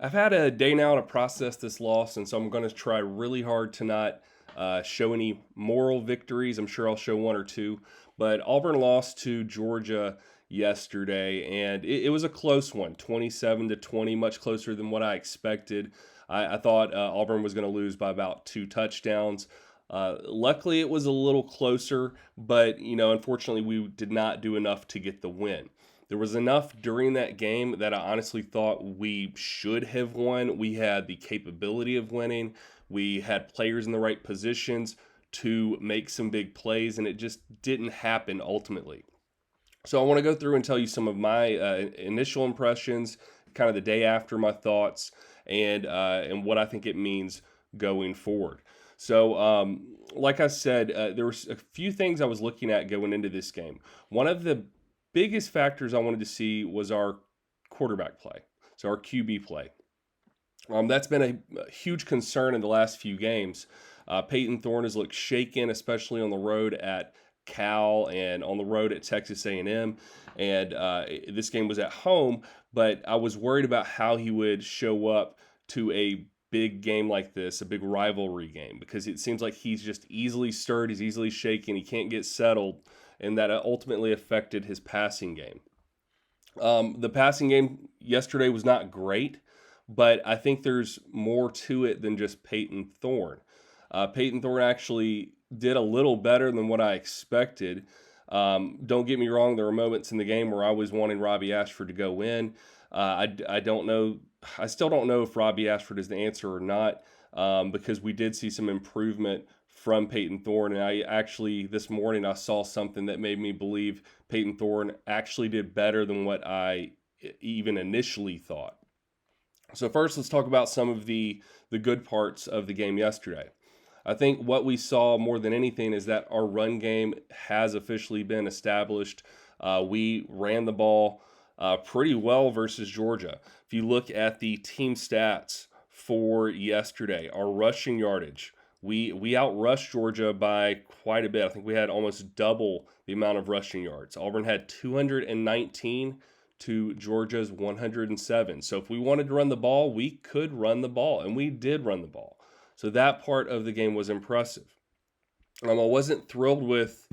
I've had a day now to process this loss, and so I'm going to try really hard to not show any moral victories. I'm sure I'll show one or two, but Auburn lost to Georgia yesterday, and it was a close one, 27-20, much closer than what I expected. I thought Auburn was going to lose by about 2 touchdowns. Luckily, it was a little closer, but unfortunately, we did not do enough to get the win. There was enough during that game that I honestly thought we should have won. We had the capability of winning. We had players in the right positions to make some big plays, and it just didn't happen ultimately. So I want to go through and tell you some of my initial impressions, kind of the day after my thoughts, and what I think it means going forward. So, like I said, there was a few things I was looking at going into this game. One of the biggest factors I wanted to see was our quarterback play, so our QB play. That's been a huge concern in the last few games. Peyton Thorne has looked shaken, especially on the road at Cal and on the road at Texas A&M. And this game was at home, but I was worried about how he would show up to a big game like this, a big rivalry game, because it seems like he's just easily stirred, he's easily shaken, he can't get settled, and that ultimately affected his passing game. The passing game yesterday was not great, but I think there's more to it than just Peyton Thorne. Peyton Thorne actually did a little better than what I expected. Don't get me wrong, there were moments in the game where I was wanting Robbie Ashford to go in. I don't know. I still don't know if Robbie Ashford is the answer or not, because we did see some improvement from Peyton Thorne. And I actually, this morning, I saw something that made me believe Peyton Thorne actually did better than what I even initially thought. So first, let's talk about some of the good parts of the game yesterday. I think what we saw more than anything is that our run game has officially been established. We ran the ball pretty well versus Georgia. If you look at the team stats for yesterday, our rushing yardage, we outrushed Georgia by quite a bit. I think we had almost double the amount of rushing yards. Auburn had 219 to Georgia's 107. So if we wanted to run the ball, we could run the ball, and we did run the ball. So that part of the game was impressive. I wasn't thrilled with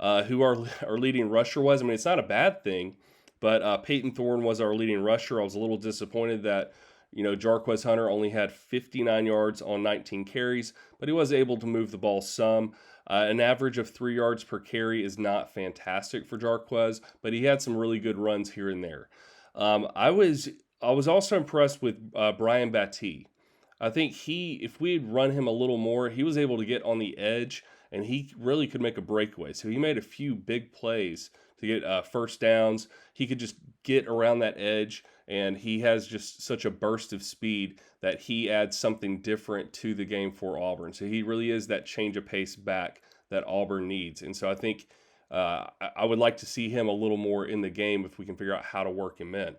who our leading rusher was. I mean, it's not a bad thing, but Peyton Thorne was our leading rusher. I was a little disappointed that Jarquez Hunter only had 59 yards on 19 carries, but he was able to move the ball some. An average of 3 yards per carry is not fantastic for Jarquez, but he had some really good runs here and there. I was also impressed with Brian Battie. I think if we had run him a little more, he was able to get on the edge, and he really could make a breakaway. So he made a few big plays to get first downs. He could just get around that edge, and he has just such a burst of speed that he adds something different to the game for Auburn. So he really is that change of pace back that Auburn needs. And so I think I would like to see him a little more in the game if we can figure out how to work him in.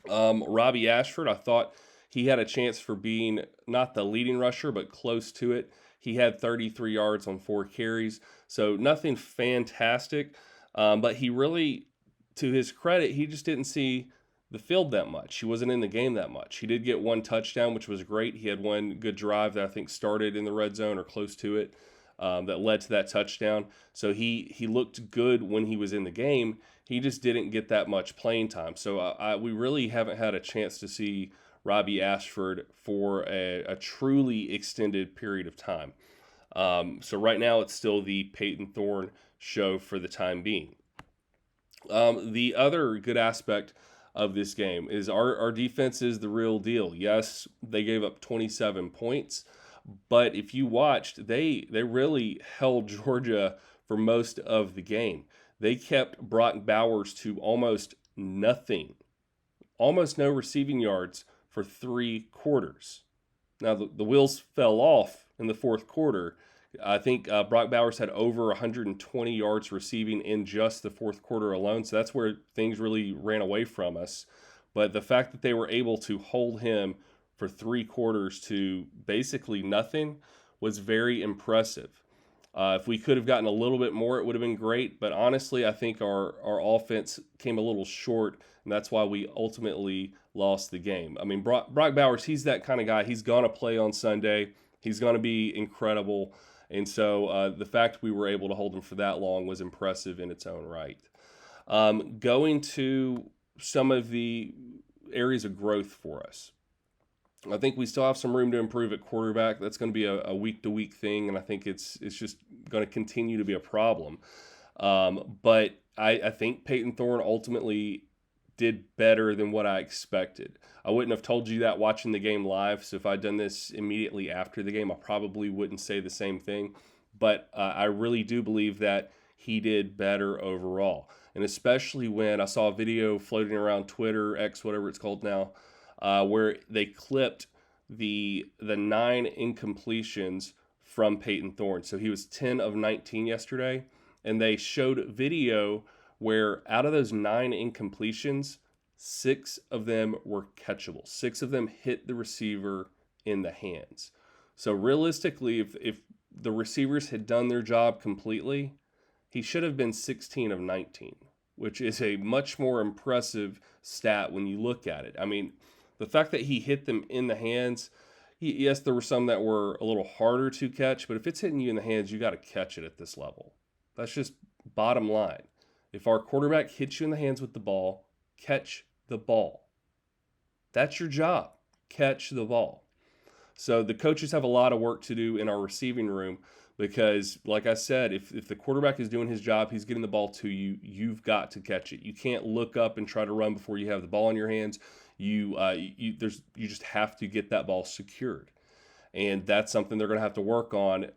Robbie Ashford, I thought he had a chance for being not the leading rusher, but close to it. He had 33 yards on 4 carries, so nothing fantastic. But he really, to his credit, he just didn't see the field that much. He wasn't in the game that much. He did get 1 touchdown, which was great. He had 1 good drive that I think started in the red zone or close to it, that led to that touchdown. So he looked good when he was in the game. He just didn't get that much playing time. So we really haven't had a chance to see Robbie Ashford for a truly extended period of time. So right now it's still the Peyton Thorne show for the time being. The other good aspect of this game is our defense is the real deal. Yes, they gave up 27 points, but if you watched, they really held Georgia for most of the game. They kept Brock Bowers to almost nothing, almost no receiving yards for 3 quarters. Now, the wheels fell off in the fourth quarter. I think Brock Bowers had over 120 yards receiving in just the fourth quarter alone, so that's where things really ran away from us. But the fact that they were able to hold him for 3 quarters to basically nothing was very impressive. If we could have gotten a little bit more, it would have been great. But honestly, I think our offense came a little short, and that's why we ultimately lost the game. I mean, Brock Bowers, he's that kind of guy. He's going to play on Sunday. He's going to be incredible. And so the fact we were able to hold him for that long was impressive in its own right. Going to some of the areas of growth for us. I think we still have some room to improve at quarterback. That's going to be a week-to-week thing, and I think it's just going to continue to be a problem. But I think Peyton Thorne ultimately did better than what I expected. I wouldn't have told you that watching the game live, so if I'd done this immediately after the game, I probably wouldn't say the same thing. But I really do believe that he did better overall. And especially when I saw a video floating around Twitter, X, whatever it's called now, where they clipped the 9 incompletions from Peyton Thorne. So he was 10 of 19 yesterday, and they showed video where out of those 9 incompletions, 6 of them were catchable. 6 of them hit the receiver in the hands. So realistically, if the receivers had done their job completely, he should have been 16 of 19, which is a much more impressive stat when you look at it. I mean, the fact that he hit them in the hands, yes, there were some that were a little harder to catch, but if it's hitting you in the hands, you got to catch it at this level. That's just bottom line. If our quarterback hits you in the hands with the ball, catch the ball. That's your job. Catch the ball. So the coaches have a lot of work to do in our receiving room because, like I said, if the quarterback is doing his job, he's getting the ball to you, you've got to catch it. You can't look up and try to run before you have the ball in your hands. You just have to get that ball secured. And that's something they're going to have to work on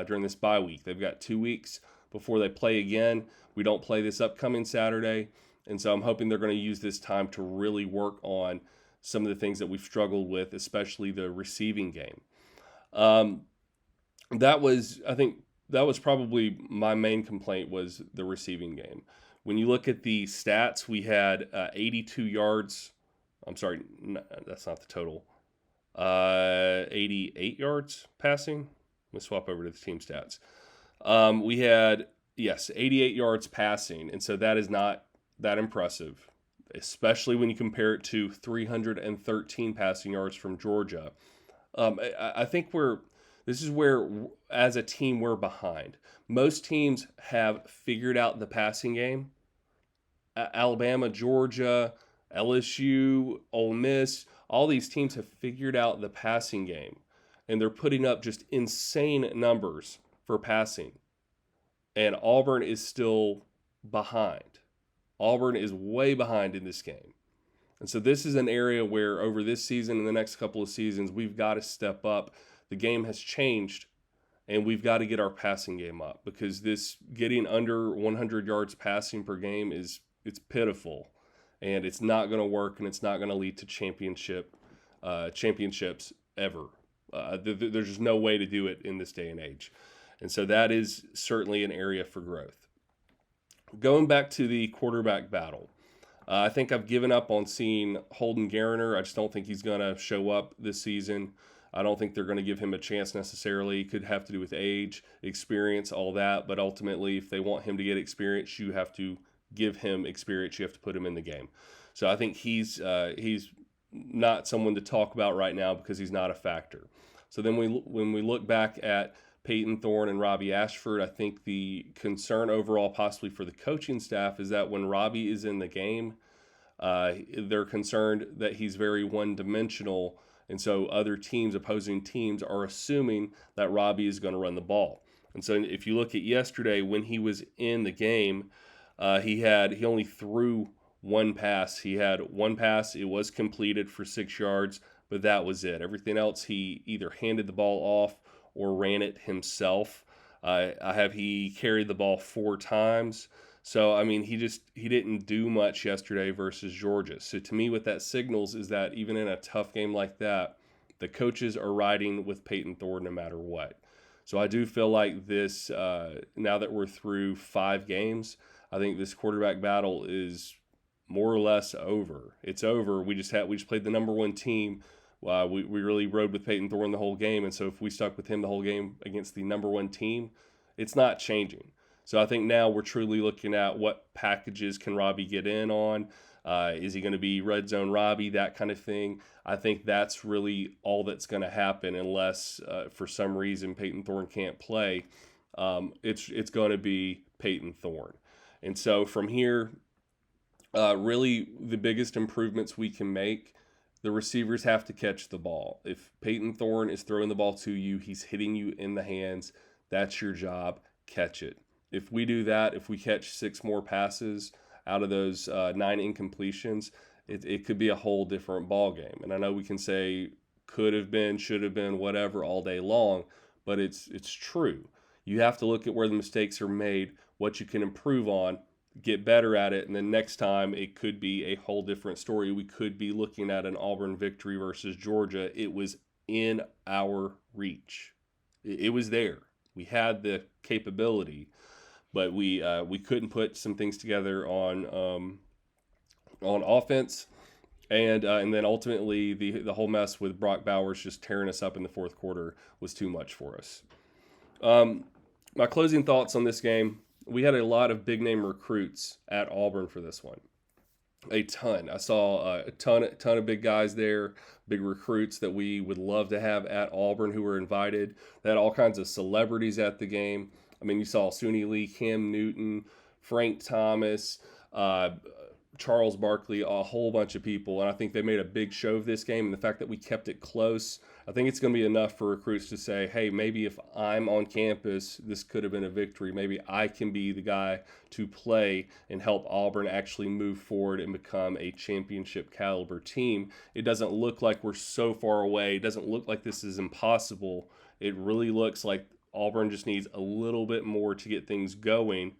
during this bye week. They've got 2 weeks before they play again. We don't play this upcoming Saturday. And so I'm hoping they're going to use this time to really work on some of the things that we've struggled with, especially the receiving game. I think that was probably my main complaint was the receiving game. When you look at the stats, we had 82 yards. I'm sorry, that's not the total. 88 yards passing. Let's swap over to the team stats. We had, 88 yards passing, and so that is not that impressive, especially when you compare it to 313 passing yards from Georgia. I think this is where, as a team, we're behind. Most teams have figured out the passing game. Alabama, Georgia, LSU, Ole Miss, all these teams have figured out the passing game, and they're putting up just insane numbers for passing. And Auburn is still behind. Auburn is way behind in this game. And so this is an area where over this season and the next couple of seasons, we've got to step up. The game has changed, and we've got to get our passing game up because this getting under 100 yards passing per game it's pitiful, and it's not going to work, and it's not going to lead to championships ever. There's just no way to do it in this day and age. And so that is certainly an area for growth. Going back to the quarterback battle, I think I've given up on seeing Holden Gariner. I just don't think he's going to show up this season. I don't think they're going to give him a chance necessarily. It could have to do with age, experience, all that. But ultimately, if they want him to get experience, you have to give him experience. You have to put him in the game. So I think he's not someone to talk about right now because he's not a factor. So then when we look back at Peyton Thorne and Robbie Ashford, I think the concern overall possibly for the coaching staff is that when Robbie is in the game, they're concerned that he's very one-dimensional, and so opposing teams are assuming that Robbie is going to run the ball. And so if you look at yesterday, when he was in the game, he only threw one pass. He had one pass. It was completed for 6 yards, but that was it. Everything else, he either handed the ball off or ran it himself. He carried the ball 4 times. So, I mean, he didn't do much yesterday versus Georgia. So to me, what that signals is that even in a tough game like that, the coaches are riding with Peyton Thorne no matter what. So I do feel like this, now that we're through 5 games, I think this quarterback battle is more or less over. It's over. We just played the number 1 team. We really rode with Peyton Thorne the whole game, and so if we stuck with him the whole game against the number 1 team, it's not changing. So I think now we're truly looking at what packages can Robbie get in on. Is he going to be red zone Robbie, that kind of thing? I think that's really all that's going to happen unless for some reason Peyton Thorne can't play. It's going to be Peyton Thorne. And so from here, really the biggest improvements we can make, the receivers have to catch the ball. If Peyton Thorne is throwing the ball to you, he's hitting you in the hands. That's your job. Catch it. If we do that, if we catch 6 more passes out of those 9 incompletions, it could be a whole different ball game. And I know we can say could have been, should have been, whatever all day long, but it's true. You have to look at where the mistakes are made, what you can improve on, get better at it, and then next time it could be a whole different story. We could be looking at an Auburn victory versus Georgia. It was in our reach. It was there. We had the capability, but we couldn't put some things together on offense, and then ultimately the whole mess with Brock Bowers just tearing us up in the fourth quarter was too much for us. My closing thoughts on this game. We had a lot of big name recruits at Auburn for this one. A ton. I saw a ton of big guys there, big recruits that we would love to have at Auburn who were invited. They had all kinds of celebrities at the game. I mean, you saw Suni Lee, Cam Newton, Frank Thomas, Charles Barkley, a whole bunch of people, and I think they made a big show of this game. And the fact that we kept it close, I think it's going to be enough for recruits to say, hey, maybe if I'm on campus, this could have been a victory. Maybe I can be the guy to play and help Auburn actually move forward and become a championship caliber team. It doesn't look like we're so far away. It doesn't look like this is impossible. It really looks like Auburn just needs a little bit more to get things going.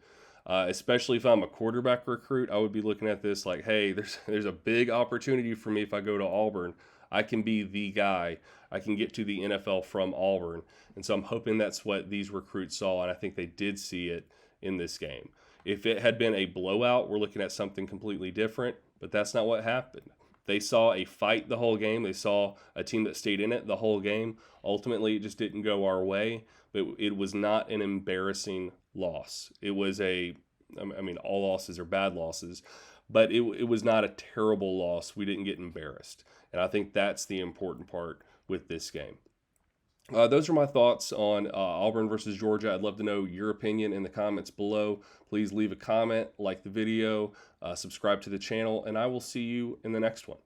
Especially if I'm a quarterback recruit, I would be looking at this like, hey, there's a big opportunity for me if I go to Auburn. I can be the guy. I can get to the NFL from Auburn. And so I'm hoping that's what these recruits saw, and I think they did see it in this game. If it had been a blowout, we're looking at something completely different, but that's not what happened. They saw a fight the whole game. They saw a team that stayed in it the whole game. Ultimately, it just didn't go our way, but it was not an embarrassing loss. It was all losses are bad losses, but it was not a terrible loss. We didn't get embarrassed. And I think that's the important part with this game. Those are my thoughts on Auburn versus Georgia. I'd love to know your opinion in the comments below. Please leave a comment, like the video, subscribe to the channel, and I will see you in the next one.